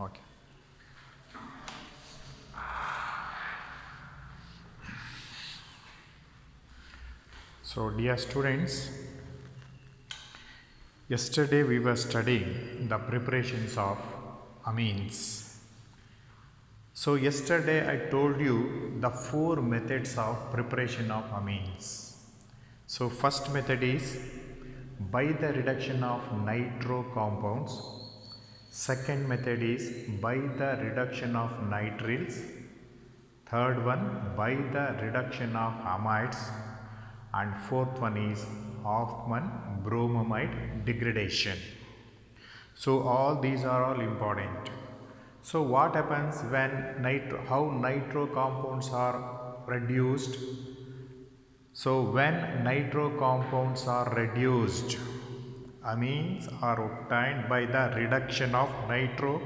Okay. So, dear students, yesterday we were studying the preparations of amines. So, yesterday I told you the four methods of preparation of amines. So, first method is by the reduction of nitro compounds. Second method is by the reduction of nitriles. Third one by the reduction of amides, and fourth one is Hoffman bromamide degradation. So all these are all important. So what happens when how nitro compounds are reduced? So when nitro compounds are reduced, amines are obtained by the reduction of nitro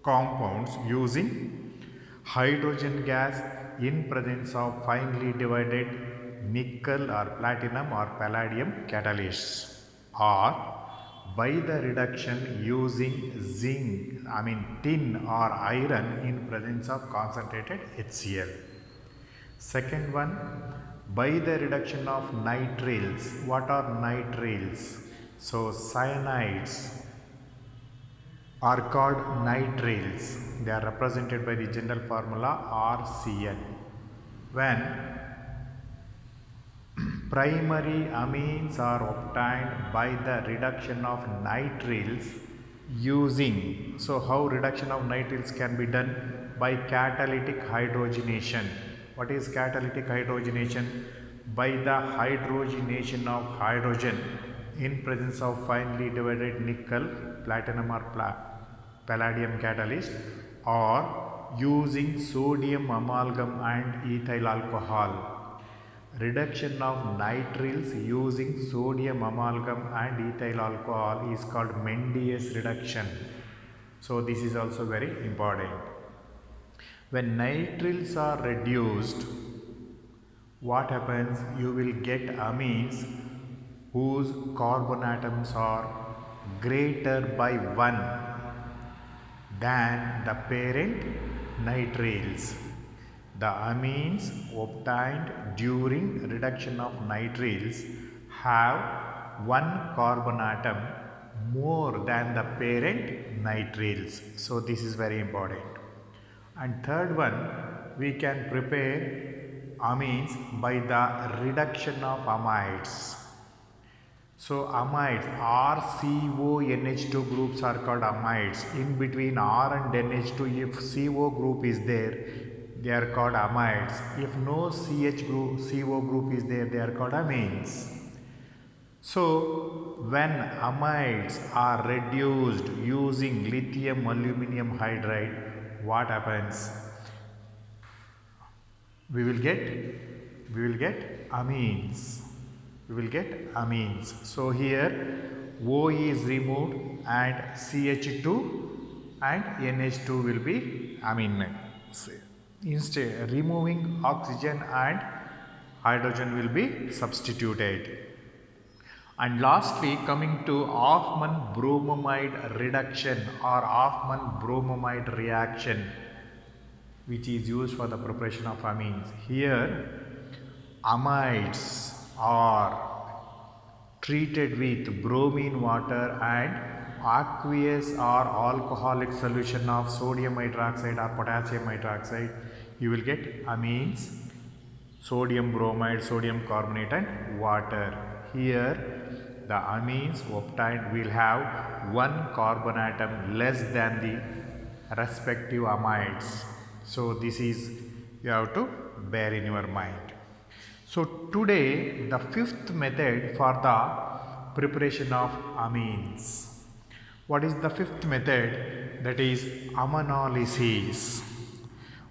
compounds using hydrogen gas in presence of finely divided nickel or platinum or palladium catalysts, or by the reduction using tin or iron in presence of concentrated HCl. Second one, by the reduction of nitriles. What are nitriles? So cyanides are called nitriles. They are represented by the general formula RCl. When primary amines are obtained by the reduction of nitriles using, so how reduction of nitriles can be done? By catalytic hydrogenation. What is catalytic hydrogenation? By the hydrogenation of hydrogen in presence of finely divided nickel, platinum or palladium catalyst, or using sodium amalgam and ethyl alcohol. Reduction of nitriles using sodium amalgam and ethyl alcohol is called Mende's reduction. So this is also very important. When nitriles are reduced, what happens? You will get amines whose carbon atoms are greater by 1 than the parent nitriles. The amines obtained during reduction of nitriles have one carbon atom more than the parent nitriles. So this is very important. And third one, we can prepare amines by the reduction of amides. So amides, RCONH2 groups are called amides. In between R and NH2, if CO group is there, they are called amides. If no CO group is there, they are called amines. So when amides are reduced using lithium aluminum hydride, what happens? We will get amines. We will get amines. So here O is removed and CH2 and NH2 will be amine. Instead, removing oxygen and hydrogen will be substituted. And lastly, coming to Hoffman bromamide reduction or Hoffman bromamide reaction, which is used for the preparation of amines. Here, amides are treated with bromine water and aqueous or alcoholic solution of sodium hydroxide or potassium hydroxide. You will get amines, sodium bromide, sodium carbonate and water. Here the amines obtained will have one carbon atom less than the respective amides. So this is you have to bear in your mind. So today the fifth method for the preparation of amines. What is the fifth method? That is ammonolysis.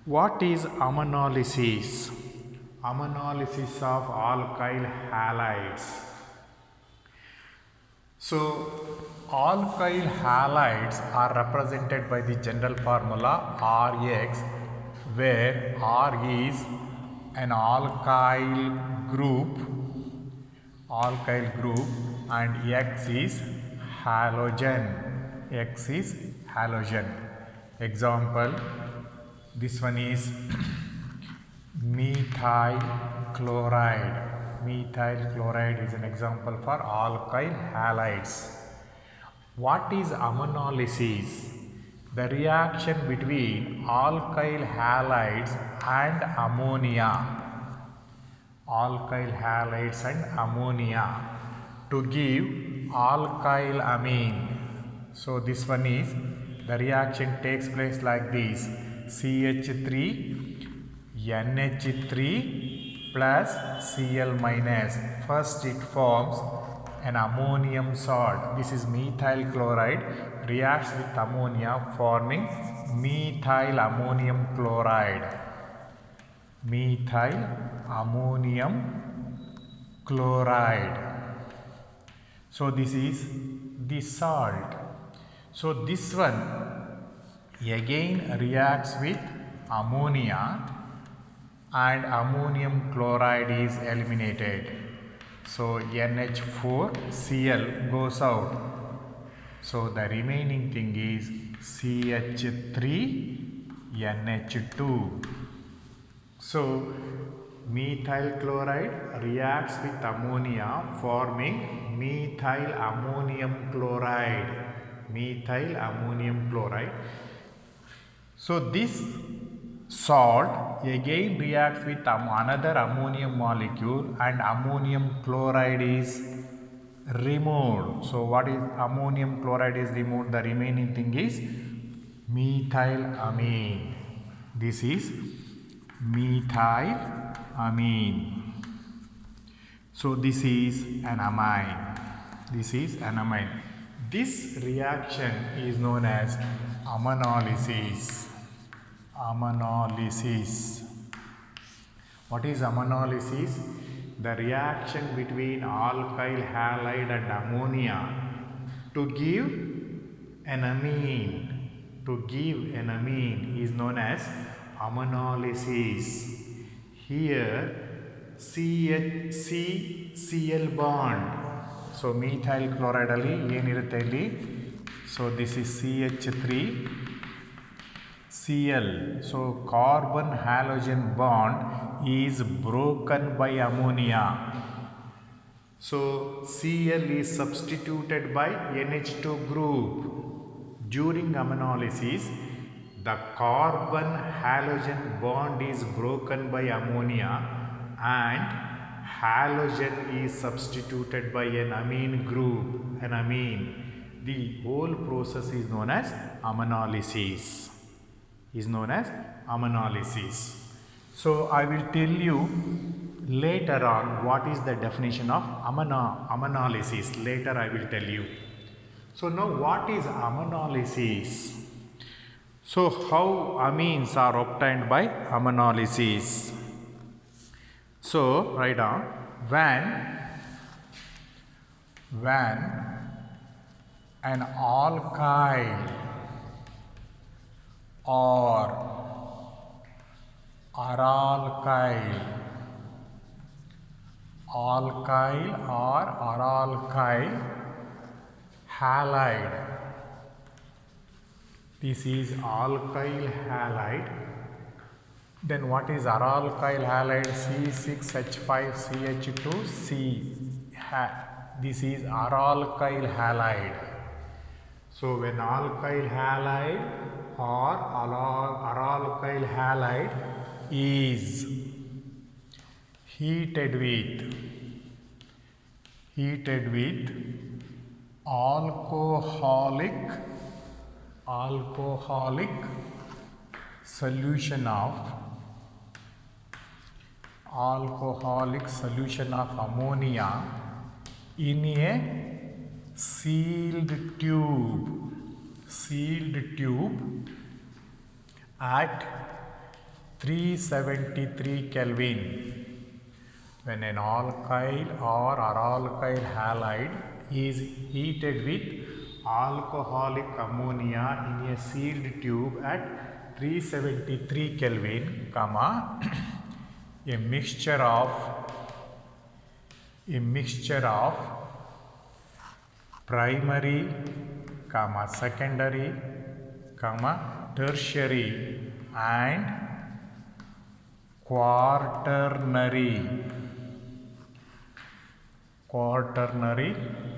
What is ammonolysis? Ammonolysis of alkyl halides. So alkyl halides are represented by the general formula Rx, where R is an alkyl group and X is halogen. Example, this one is methyl chloride. Methyl chloride is an example for alkyl halides. What is ammonolysis? The reaction between alkyl halides and ammonia. Alkyl halides and ammonia to give alkyl amine. So this one is, the reaction takes place like this: CH3 NH3 plus Cl minus. First it forms an ammonium salt. This is methyl chloride, reacts with ammonia forming methyl ammonium chloride. Methyl ammonium chloride. So this is the salt. So this one again reacts with ammonia and ammonium chloride is eliminated. So NH4Cl goes out. So the remaining thing is CH3NH2. So methyl chloride reacts with ammonia forming methyl ammonium chloride. Methyl ammonium chloride. So this salt again reacts with another ammonium molecule and ammonium chloride is removed. So what is ammonium chloride is removed? The remaining thing is methyl amine. This is methyl amine. So this is an amine. This is an amine. This reaction is known as ammonolysis. Ammonolysis. What is ammonolysis? The reaction between alkyl halide and ammonia to give an amine. To give an amine is known as ammonolysis. Here CHCCl bond. So methyl chloride alli ಏನಿರುತ್ತೆ ಇಲ್ಲಿ? So this is CH3Cl. So carbon halogen bond is broken by ammonia. So Cl is substituted by NH2 group. During ammonolysis, the carbon halogen bond is broken by ammonia and halogen is substituted by an amine group, an amine. The whole process is known as ammonolysis. So I will tell you later on what is the definition of ammonolysis. Later I will tell you. So now what is ammonolysis? So how amines are obtained by ammonolysis? So write down, when an alkyl or aralkyl halide. This is alkyl halide. Then what is aralkyl halide? C6H5CH2C. This is aralkyl halide. So when alkyl halide or aralkyl halide is heated with alcoholic solution of ammonia in a sealed tube at 373 Kelvin. When an alkyl or aralkyl halide is heated with alcoholic ammonia in a sealed tube at 373 Kelvin, a mixture of primary, secondary comma, tertiary and quaternary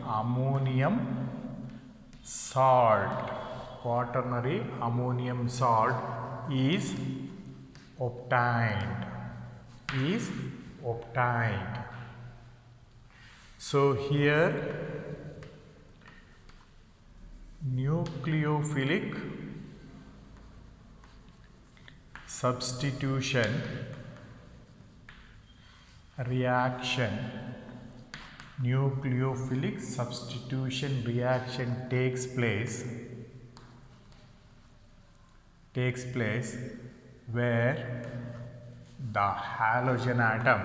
ammonium salt. Quaternary ammonium salt is obtained. So here nucleophilic substitution reaction takes place where the halogen atom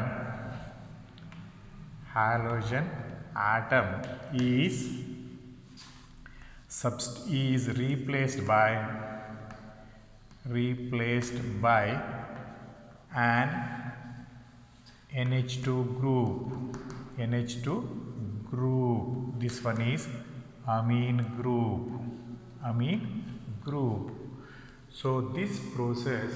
is replaced by an NH2 group. This one is amine group. So this process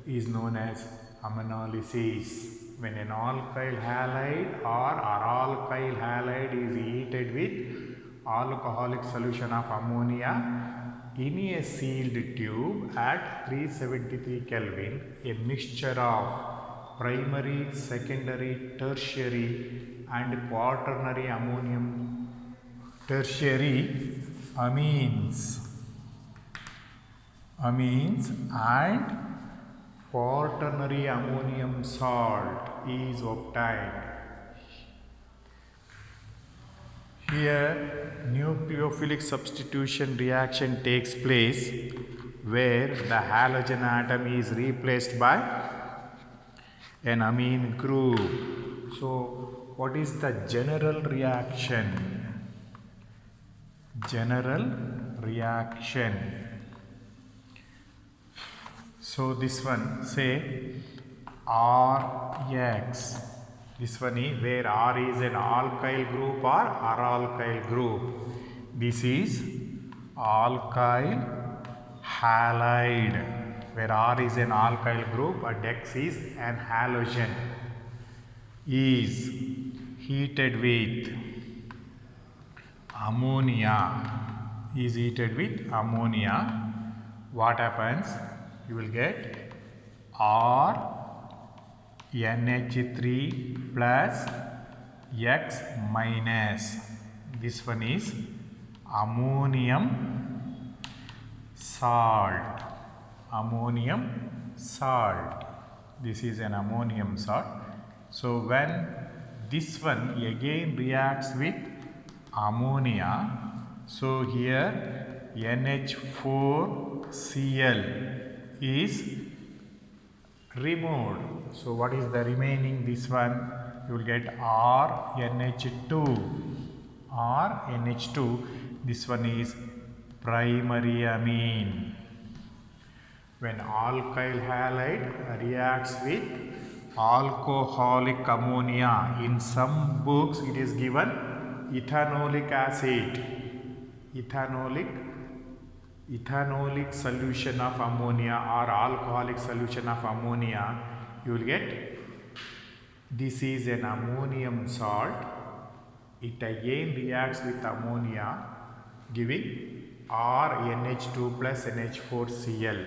is known as ammonolysis. When an alkyl halide or aralkyl halide is heated with alcoholic solution of ammonia in a sealed tube at 373 Kelvin, a mixture of primary, secondary, tertiary and quaternary amines and quaternary ammonium salt is obtained. Here nucleophilic substitution reaction takes place where the halogen atom is replaced by an amine group. So what is the general reaction? So this one, say RX. This one is where R is an alkyl group or aralkyl group. This is alkyl halide, where R is an alkyl group and X is an halogen, is heated with ammonia. What happens? You will get RNH3 plus X minus. This one is ammonium salt. This is an ammonium salt. So when this one again reacts with ammonia, so here NH4Cl is removed. So what is the remaining? This one you will get RNH2. This one is primary amine. When alkyl halide reacts with alcoholic ammonia, in some books it is given ethanolic acid. Ethanolic solution of ammonia or alcoholic solution of ammonia, you will get this is an ammonium salt. It again reacts with ammonia, giving RNH2 plus NH4Cl.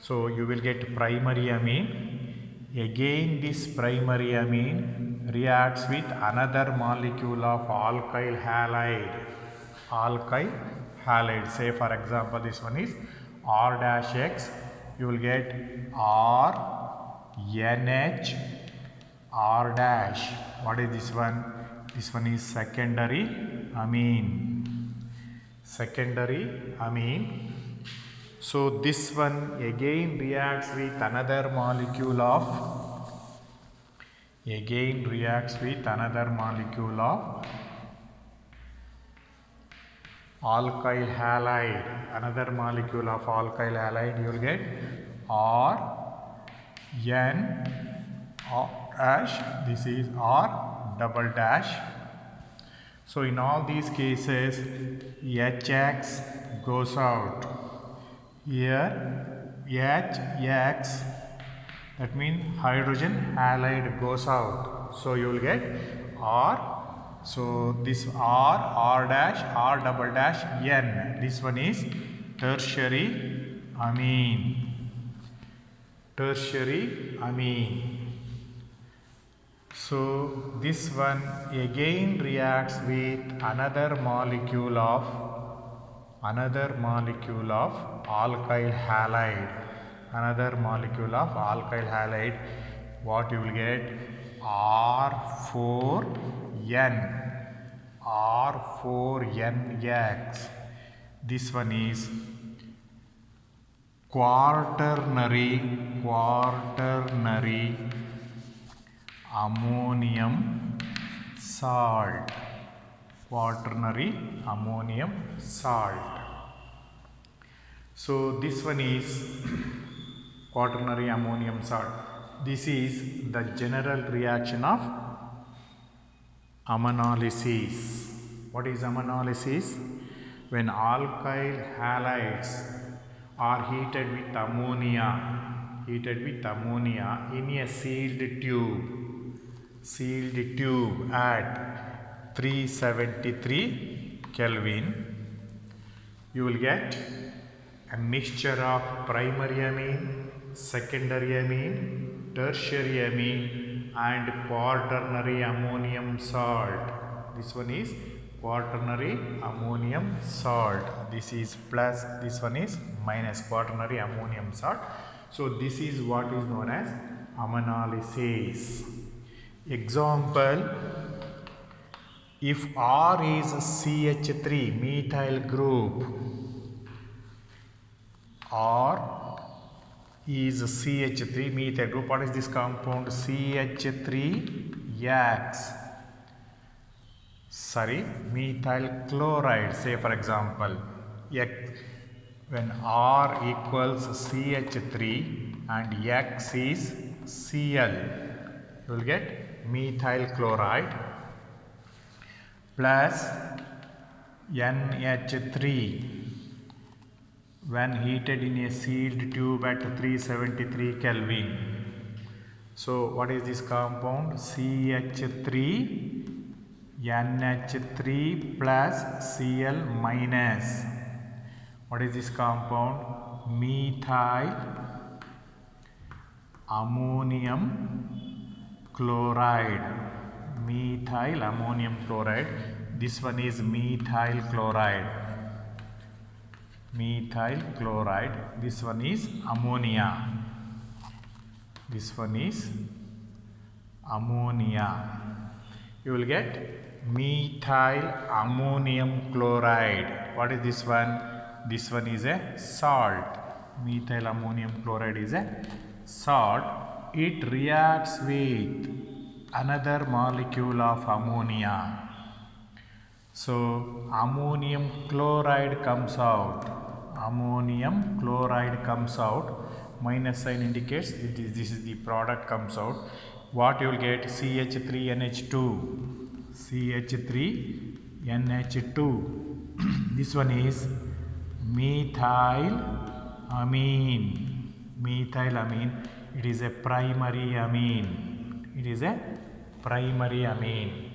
So you will get primary amine. Again this primary amine reacts with another molecule of alkyl halide. Say for example this one is R-X. You will get RNH R-. What is this one? This one is secondary amine. So this one again reacts with another molecule of alkyl halide. You will get RN dash. This is R double dash. So in all these cases HX goes out. Here HX, that means hydrogen halide goes out. So you will get R. So this R dash, R double dash, N. This one is tertiary amine. Tertiary amine. So this one again reacts with another molecule of alkyl halide. Another molecule of alkyl halide. What you will get? R4N. R4NX. This one is quaternary ammonium salt. Quaternary ammonium salt. So this one is quaternary ammonium salt. This is the general reaction of ammonolysis. What is ammonolysis? When alkyl halides are heated with ammonia in a sealed tube at 373 Kelvin, you will get a mixture of primary amine, secondary amine, tertiary amine and quaternary ammonium salt. This one is quaternary ammonium salt. This is plus, this one is minus, quaternary ammonium salt. So this is what is known as ammonolysis. Example, if R is CH3 methyl group, R is CH3 methyl group. What is this compound? CH3X. Methyl chloride. Say for example, when R equals CH3 and X is Cl, you will get methyl chloride plus NH3 when heated in a sealed tube at 373 Kelvin. So what is this compound? CH3 NH3 plus Cl minus. What is this compound? Methyl ammonium chloride. Methyl ammonium chloride. This one is methyl chloride. Methyl chloride. This one is ammonia. This one is ammonia. You will get methyl ammonium chloride. What is this one? This one is a salt. Methyl ammonium chloride is a salt. It reacts with another molecule of ammonia. So ammonium chloride comes out. Ammonium chloride comes out. Minus sign indicates this is the product comes out. What you will get? CH3NH2. CH3NH2. This one is methyl amine. Methyl amine. It is a primary amine. It is a primary amine.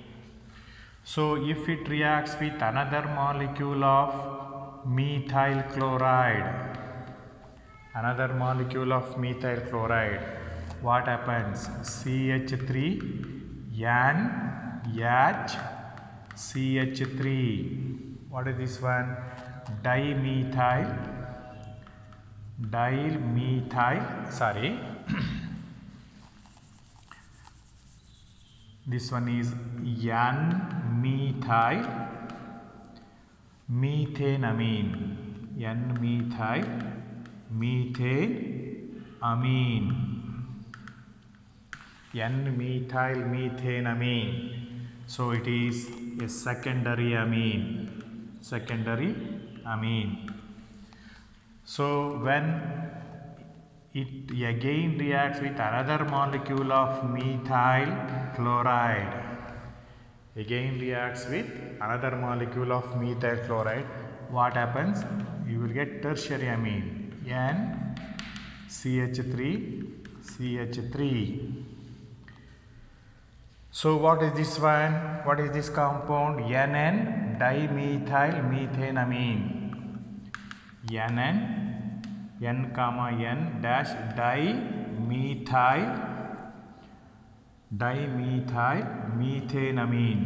So if it reacts with another molecule of methyl chloride, what happens? CH3NHCH3. What is this one? Dimethyl. This one is N-methyl methanamine. N-methyl methanamine. N-methyl methanamine. So it is a secondary amine. So when it again reacts with another molecule of methyl chloride. What happens? You will get tertiary amine. N CH3 CH3. So what is this one? What is this compound? NN dimethyl methanamine. NN N comma N dash dimethyl methanamine.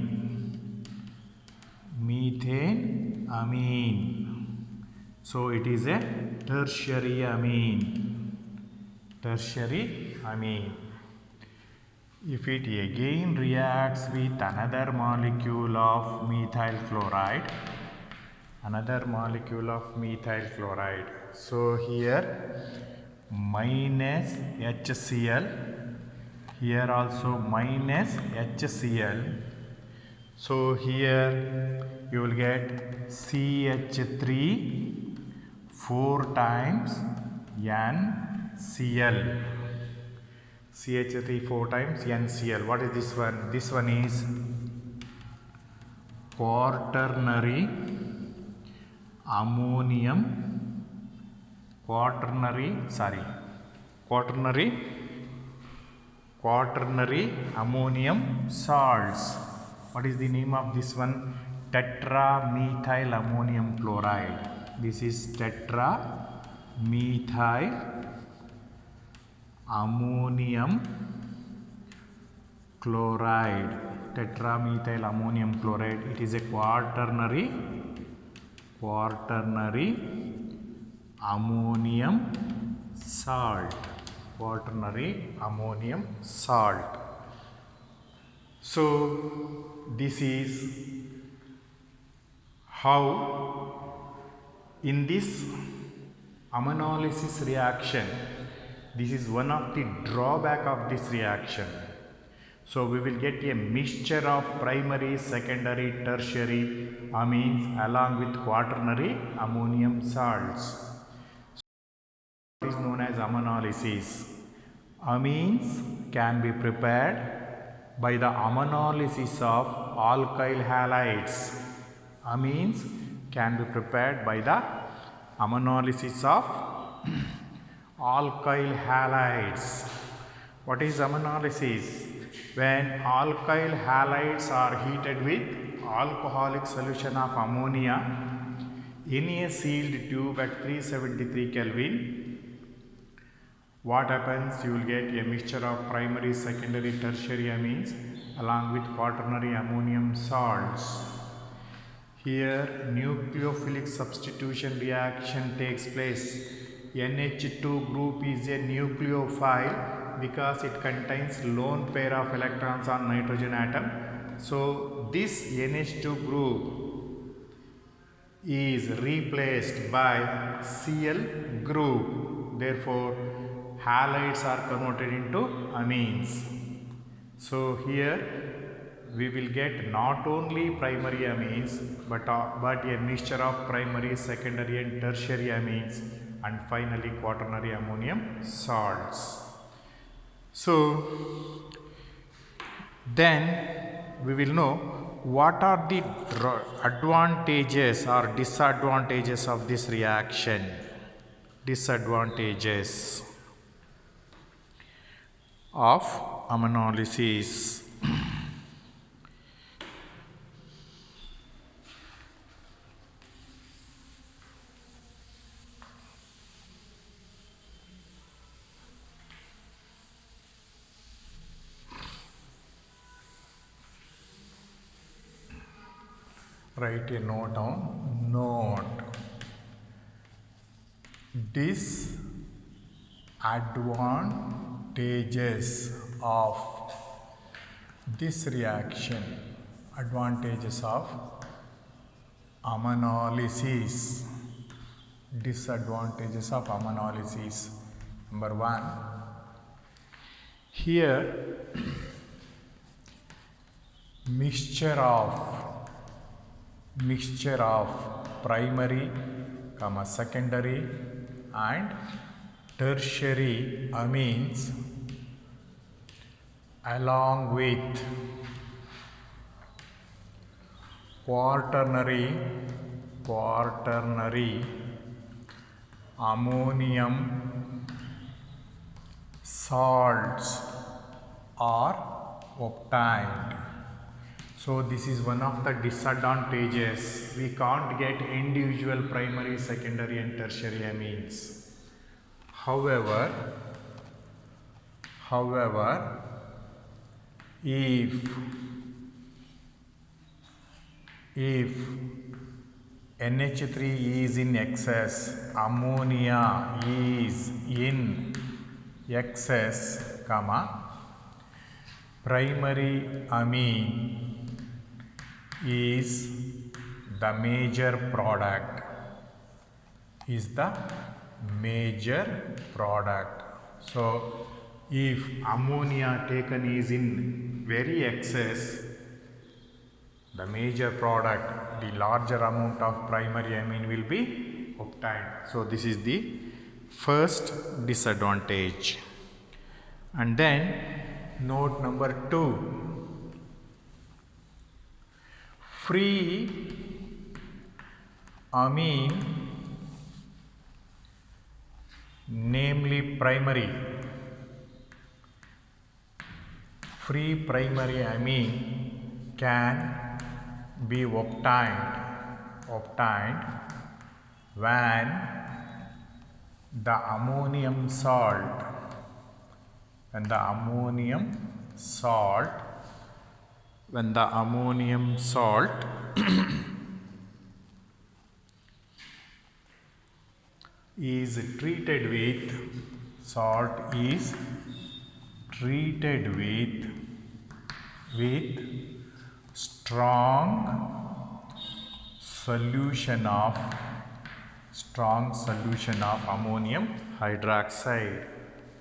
Methanamine. So it is a tertiary amine. Tertiary amine. If it again reacts with another molecule of methyl chloride, so here minus HCl, here also minus HCl. So here you will get CH3 4 times NCl. CH3 4 times NCl. What is this one? This one is quaternary ammonium salts. What is the name of this one? Tetramethyl ammonium chloride. This is tetramethyl ammonium chloride. Tetramethyl ammonium chloride. It is a quaternary ammonium salt. So this is how in this ammonolysis reaction, this is one of the drawback of this reaction. So we will get a mixture of primary, secondary, tertiary amines along with quaternary ammonium salts. So it is known as ammonolysis. Amines can be prepared by the ammonolysis of alkyl halides. Amines can be prepared by the ammonolysis of alkyl halides. What is ammonolysis? When alkyl halides are heated with alcoholic solution of ammonia in a sealed tube at 373 Kelvin, what happens? You will get a mixture of primary, secondary, tertiary amines along with quaternary ammonium salts. Here nucleophilic substitution reaction takes place. NH2 group is a nucleophile because it contains lone pair of electrons on nitrogen atom. So this NH2 group is replaced by Cl group. Therefore, halides are converted into amines. So here we will get not only primary amines but a mixture of primary, secondary and tertiary amines, and finally quaternary ammonium salts. So then we will know what are the advantages or disadvantages of this reaction. Disadvantages of ammonolysis. Write a note down. Note. Disadvantages of this reaction. Advantages of ammonolysis. Disadvantages of ammonolysis. Number 1. Here mixture of primary, secondary and tertiary amines along with quaternary ammonium salts are obtained. So this is one of the disadvantages. We can't get individual primary, secondary and tertiary amines. However, if NH3 is in excess, ammonia is in excess, primary amine is the major product, So if ammonia taken is in very excess, the major product, the larger amount of primary amine will be obtained. So this is the first disadvantage. And then note number 2, free amine, namely free primary amine can be obtained when the ammonium salt is treated with strong solution of ammonium hydroxide.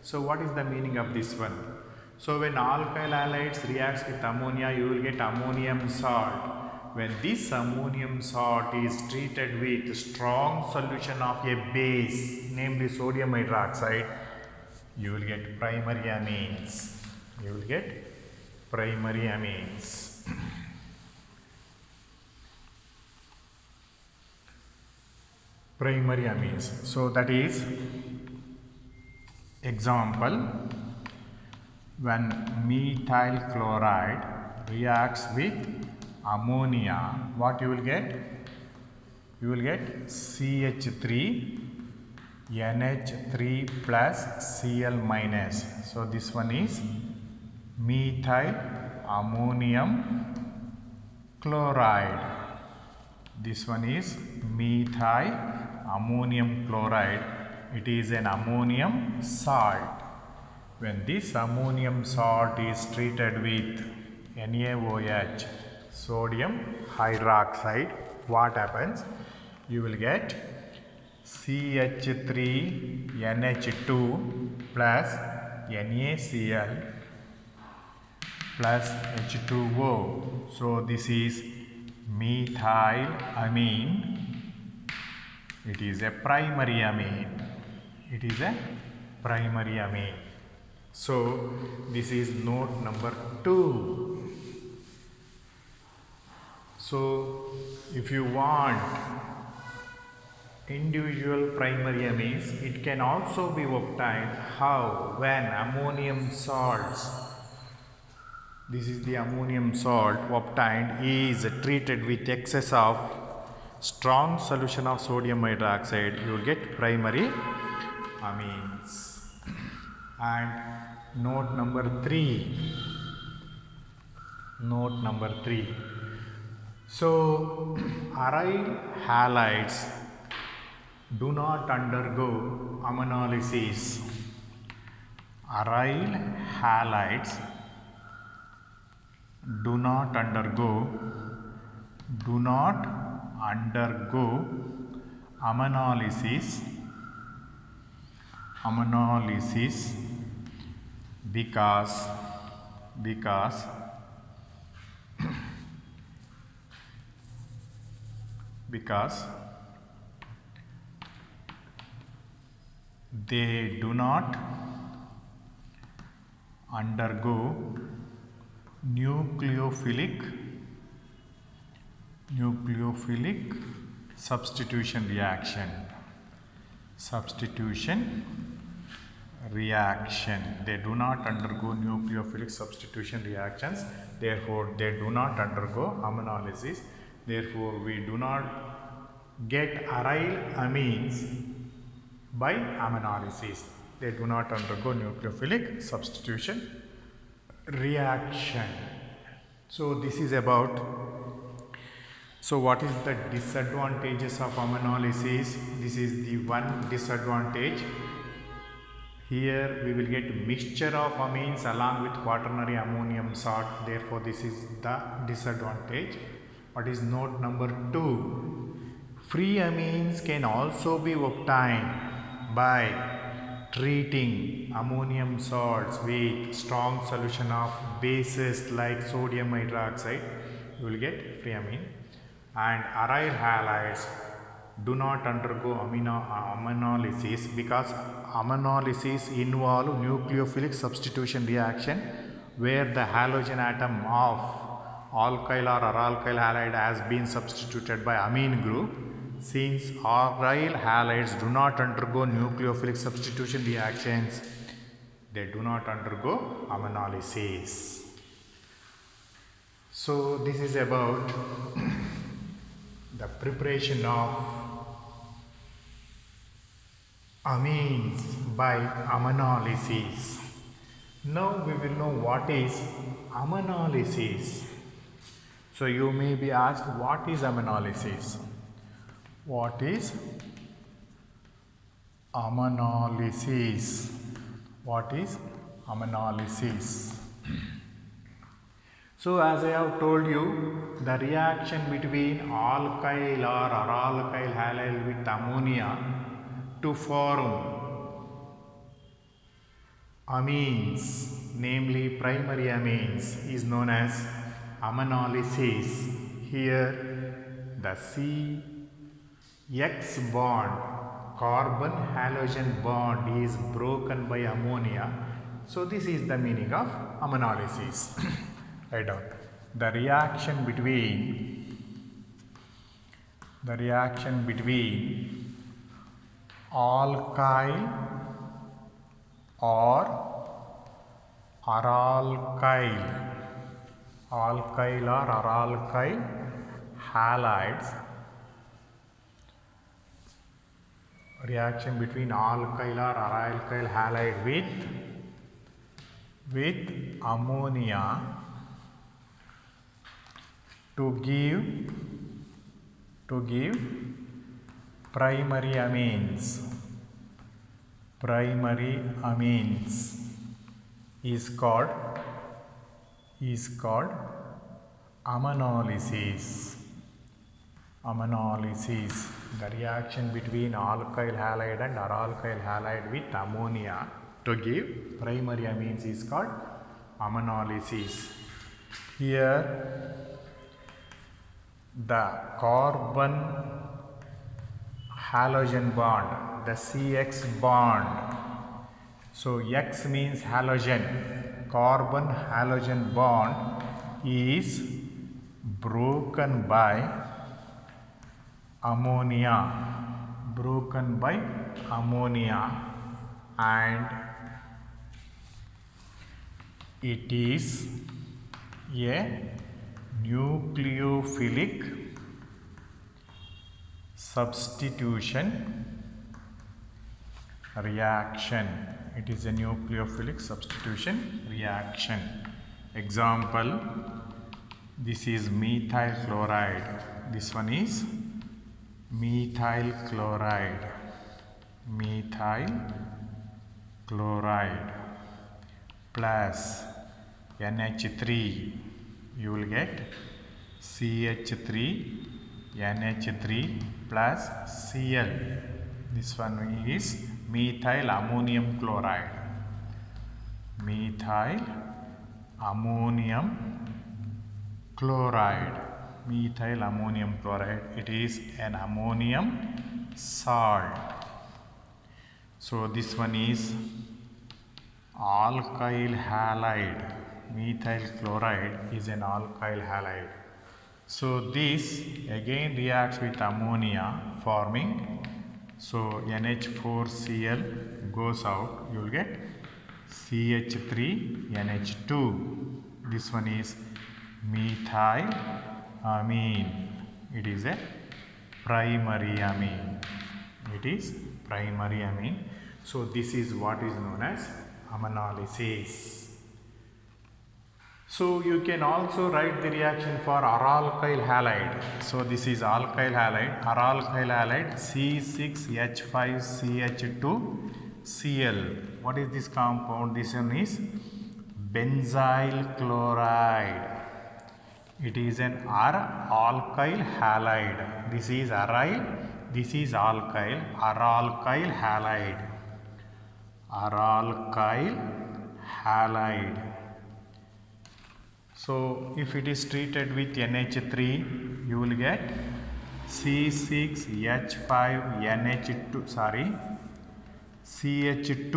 So what is the meaning of this one? So when alkyl halides reacts with ammonia, you will get ammonium salt. When this ammonium salt is treated with strong solution of a base, namely sodium hydroxide, you will get primary amines. Primary amines. So that is example, when methyl chloride reacts with ammonia, what you will get? You will get CH3 NH3 plus Cl minus. So this one is methyl ammonium chloride. This one is methyl ammonium chloride. It is an ammonium salt. When this ammonium salt is treated with NaOH, sodium hydroxide, what happens? You will get CH3NH2 plus NaCl plus H2O. So this is methyl amine. It is a primary amine. So this is note number 2. So if you want individual primary amines, it can also be obtained. How? When ammonium salts, this is the ammonium salt obtained, is treated with excess of strong solution of sodium hydroxide, you will get primary amines. And note number 3. So aryl halides do not undergo ammonolysis. Aryl halides do not undergo ammonolysis because they do not undergo nucleophilic substitution reaction. substitution reaction. They do not undergo nucleophilic substitution reactions, therefore they do not undergo aminolysis. Therefore we do not get aryl amines by aminolysis. They do not undergo nucleophilic substitution reaction. So this is about, so what is the disadvantages of aminolysis? This is the one disadvantage. Here we will get mixture of amines along with quaternary ammonium salt, therefore this is the disadvantage. What is note number 2? Free amines can also be obtained by treating ammonium salts with strong solution of bases like sodium hydroxide. You will get free amine. And aryl halides do not undergo aminolysis because aminolysis involve nucleophilic substitution reaction where the halogen atom of alkyl or aralkyl halide has been substituted by amine group. Since aryl halides do not undergo nucleophilic substitution reactions, they do not undergo aminolysis. So this is about the preparation of amines by aminolysis. Now we will know what is aminolysis. So you may be asked, what is aminolysis? What is aminolysis? What is aminolysis? So as I have told you, the reaction between alkyl or aralkyl halide with ammonia to form amines, namely primary amines, is known as aminolysis. Here the CX bond, carbon halogen bond, is broken by ammonia. So this is the meaning of aminolysis. Write down the reaction between alkyl or aralkyl halides, reaction between alkyl or aralkyl halide with ammonia to give primary amines. Primary amines is called aminolysis. Aminolysis, the reaction between alkyl halide and aralkyl halide with ammonia to give primary amines is called aminolysis. Here the carbon halogen bond, the CX bond, so X means halogen, carbon halogen bond is broken by ammonia, and it is a nucleophilic substitution reaction. It is a nucleophilic substitution reaction. Example, this is methyl chloride. This one is methyl chloride. Plus NH3. You will get CH3 NH3 plus Cl. This one is methyl ammonium chloride. Methyl ammonium chloride. It is an ammonium salt. So this one is alkyl halide. Methyl chloride is an alkyl halide. So this again reacts with ammonia forming So NH4Cl goes out, you will get CH3NH2. This one is methylamine. It is a primary amine. It is primary amine. So this is what is known as aminolysis. So you can also write the reaction for aralkyl halide. So this is alkyl halide, aralkyl halide C6H5CH2Cl. What is this compound? This one is benzyl chloride. It is an alkyl halide. This is aryl, this is alkyl, aralkyl halide. Aralkyl halide. So if it is treated with NH3, you will get C6H5NH2,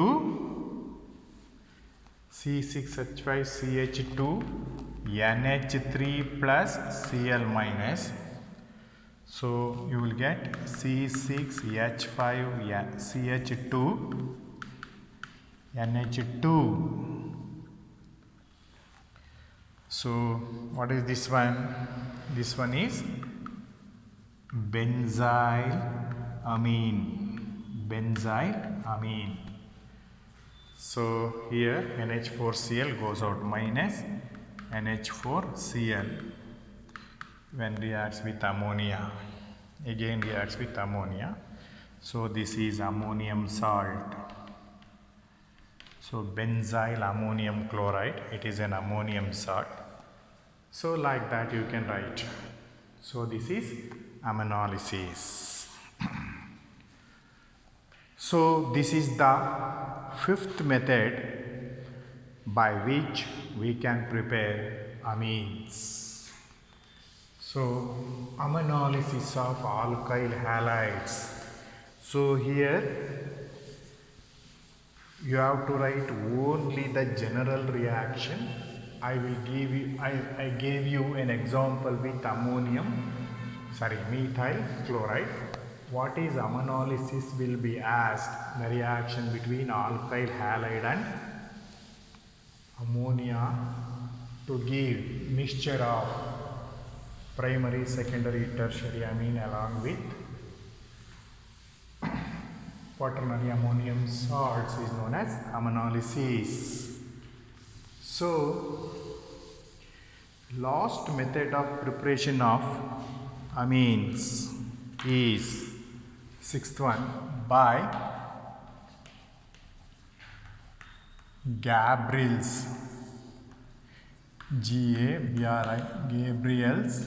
C6H5CH2 NH3 plus Cl minus. So you will get C6H5CH2 NH2. So what is this one? This one is benzyl amine. Benzyl amine. So here NH4Cl goes out minus NH4Cl when reacts with ammonia. Again reacts with ammonia. So this is ammonium salt. So benzyl ammonium chloride, it is an ammonium salt. So like that you can write. So this is aminolysis. So this is the fifth method by which we can prepare amines. So aminolysis of alkyl halides. So here you have to write only the general reaction. I gave you an example with methyl chloride. What is aminolysis will be asked. The reaction between alkyl halide and ammonia to give mixture of primary, secondary, tertiary amine along with quaternary ammonium salts is known as aminolysis. So, last method of preparation of amines is sixth one by Gabriel's Gabriel's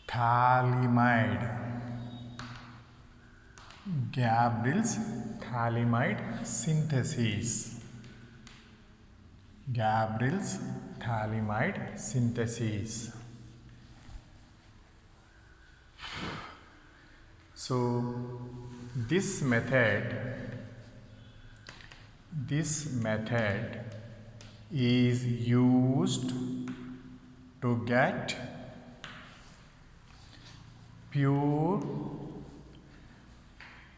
phthalimide. Gabriel's phthalimide synthesis. Gabriel's phthalimide synthesis. So this method is used to get pure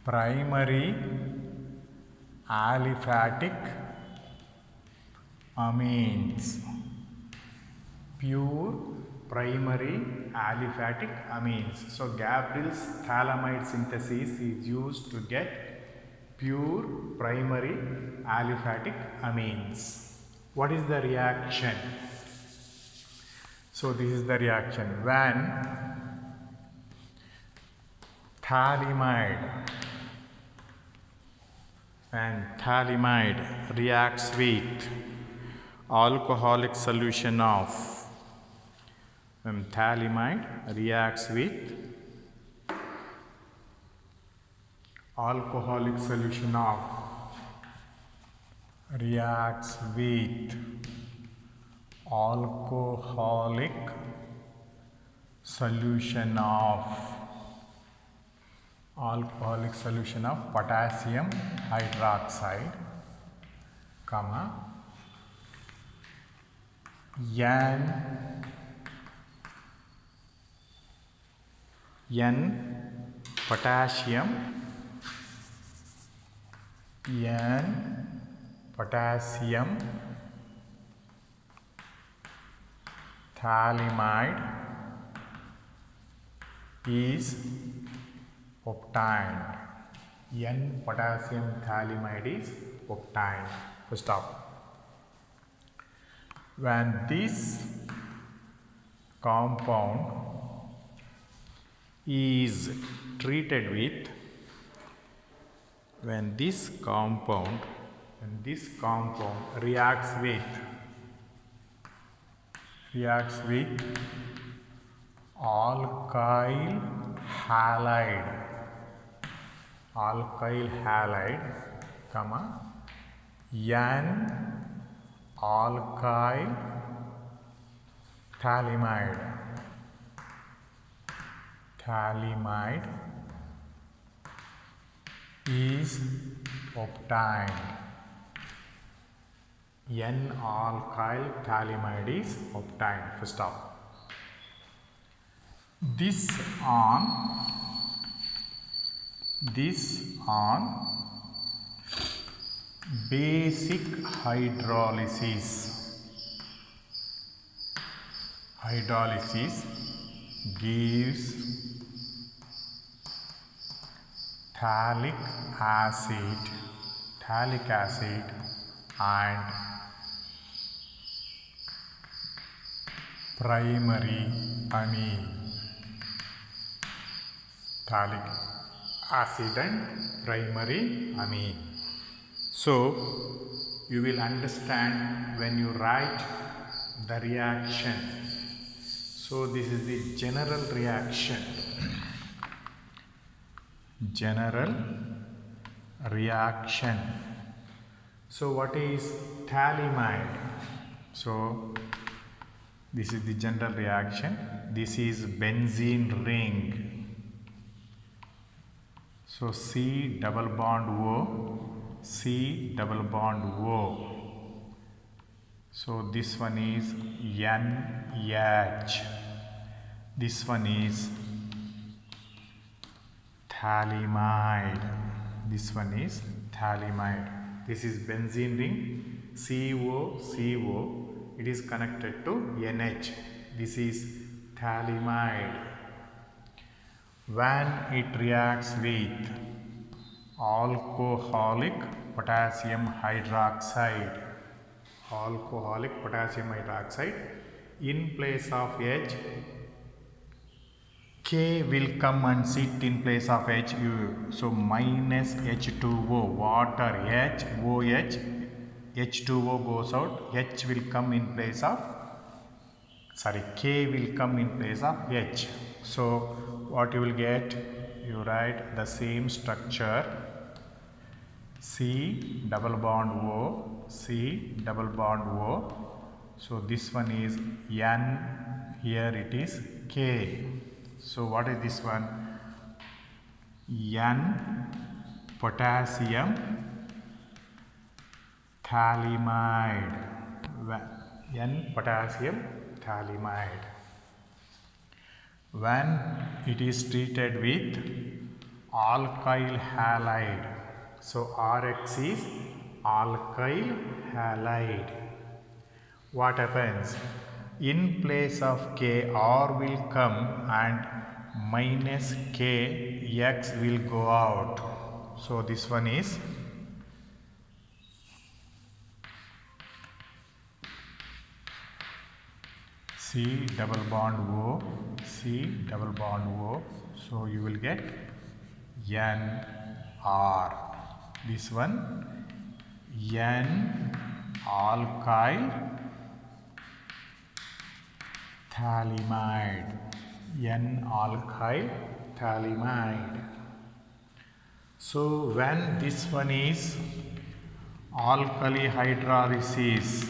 primary aliphatic amines. Pure primary aliphatic amines. So Gabriel's phthalimide synthesis is used to get pure primary aliphatic amines. What is the reaction? So this is the reaction. When phthalimide reacts with alcoholic solution of alcoholic solution of potassium hydroxide, N potassium, N potassium phthalimide is obtained. N potassium phthalimide is obtained. Full stop. When this compound is treated with, when this compound reacts with alkyl halide, comma, N alkyl phthalimide is obtained. N alkyl phthalimide is obtained. Full stop. This on basic hydrolysis gives phthalic acid and primary amine. Phthalic acid and primary amine. So you will understand when you write the reaction. So this is the general reaction. So what is phthalimide? So this is the general reaction. This is benzene ring. So C double bond O. So this one is NH. This one is phthalimide. This is benzene ring, CO. It is connected to NH. This is phthalimide. When it reacts with alcoholic potassium hydroxide, in place of H, K will come and sit in place of H. So minus H2O, water, OH, H2O goes out, H will come in place of, K will come in place of H. So what you will get, you write the same structure, C double bond O. So this one is N, here it is K. So what is this one? N potassium phthalimide. When it is treated with alkyl halide. So RX is alkyl halide. What happens? In place of K, R will come and minus K, X will go out. So this one is C double bond O. So you will get NR. This one N alkyl phthalimide. So when this one is alkali hydrolysis,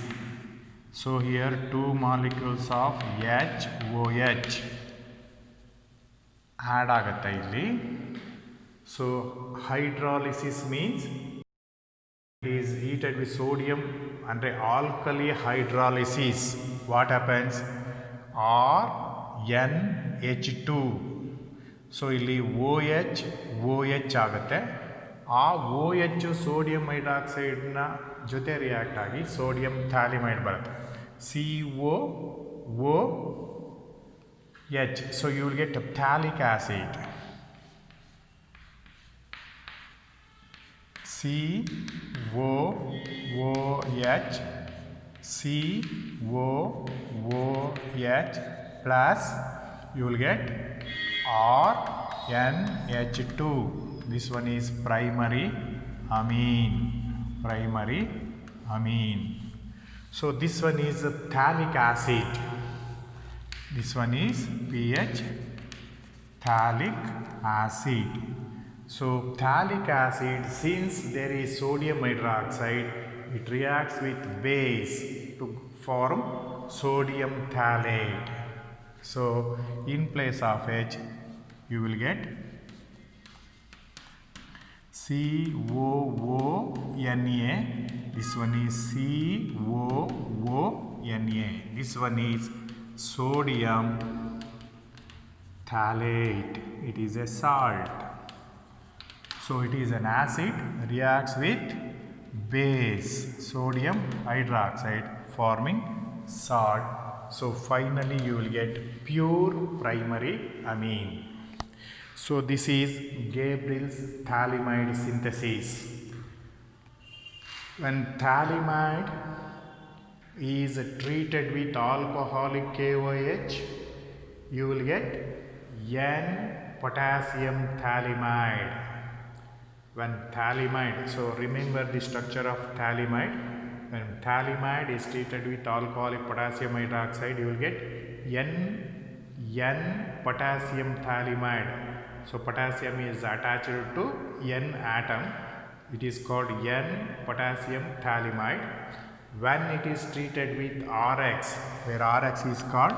so here two molecules of HOH add agata illi. So hydrolysis means it is heated with sodium under alkali hydrolysis. What happens? RNH2. So ಇಲ್ಲಿ OH OH ಆಗುತ್ತೆ. ಆ OH sodium ಹೈಡ್ರಾಕ್ಸೈಡ್ನ ಜೊತೆ react ಆಗಿ sodium ಥ್ಯಾಲಿಮೈಡ್ ಬರುತ್ತೆ. COOH. So you will get phthalic acid. COOH COOH plus you will get RNH2. This one is primary amine. So this one is phthalic acid. This one is pH phthalic acid. So phthalic acid, since there is sodium hydroxide, it reacts with base to form sodium phthalate. So in place of H you will get COONA. This one is COONA. This one is sodium phthalate. It is a salt. So it is an acid, reacts with base sodium hydroxide forming salt. So finally you will get pure primary amine. So this is Gabriel's phthalimide synthesis. When phthalimide is treated with alcoholic KOH, you will get N potassium phthalimide. When phthalimide, so remember the structure of phthalimide. When phthalimide is treated with alcoholic potassium hydroxide, you will get N potassium phthalimide. So potassium is attached to N atom. It is called N potassium phthalimide. When it is treated with RX, where RX is called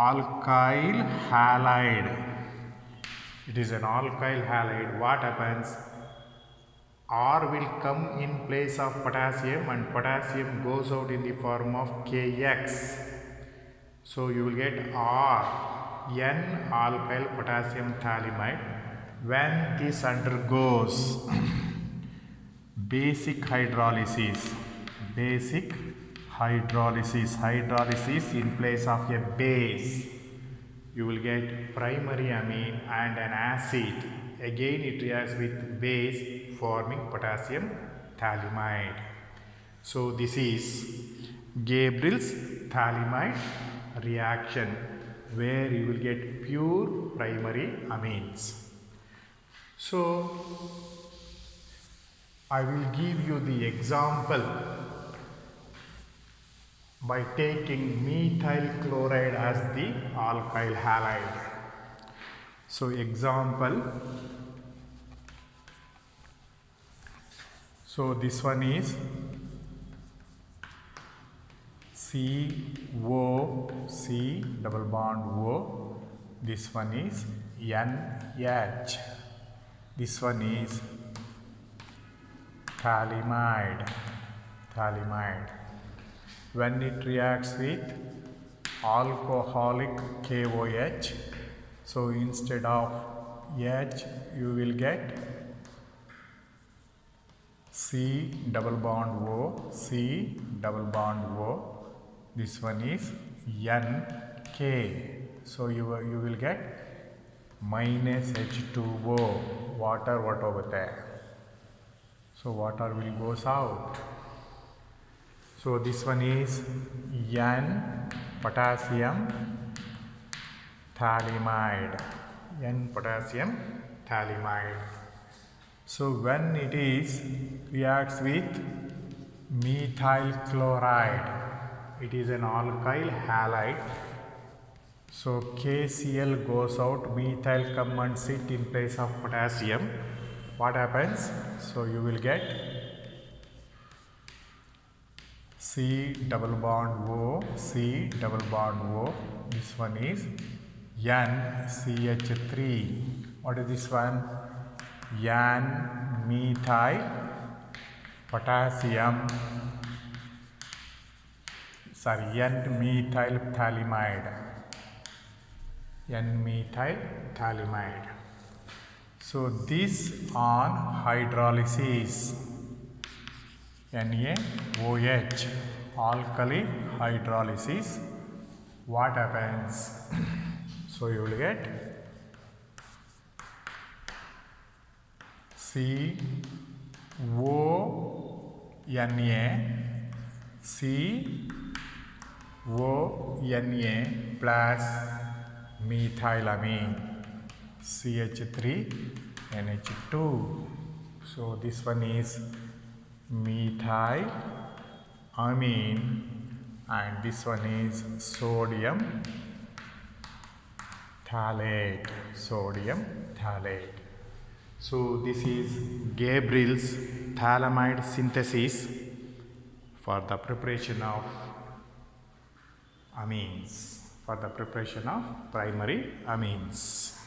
alkyl halide. It is an alkyl halide. What happens? R will come in place of potassium and potassium goes out in the form of KX. So you will get R, N alkyl potassium phthalimide. When this undergoes basic hydrolysis in place of a base, you will get primary amine and an acid. Again it reacts with base forming potassium phthalimide. So this is Gabriel's phthalimide reaction, where you will get pure primary amines. So I will give you the example by taking methyl chloride as the alkyl halide. So example, so this one is COC double bond O. This one is NH. This one is phthalimide. When it reacts with alcoholic KOH, so instead of H you will get C double bond O. This one is NK. So you will get minus H2O. Water what over there? So water will goes out. So this one is N potassium phthalimide. So when it is reacts with methyl chloride, it is an alkyl halide. So KCl goes out, methyl come and sit in place of potassium. What happens? So you will get C double bond O. This one is NCH3. What is this one? N methyl potassium. N methyl phthalimide. N-methyl phthalimide. So this on hydrolysis, NaOH, alkali hydrolysis, what happens? So you will get CONA plus methylamine, CH3NH2. So this one is methylamine and this one is sodium phthalate. So this is Gabriel's phthalimide synthesis for the preparation of amines, for the preparation of primary amines.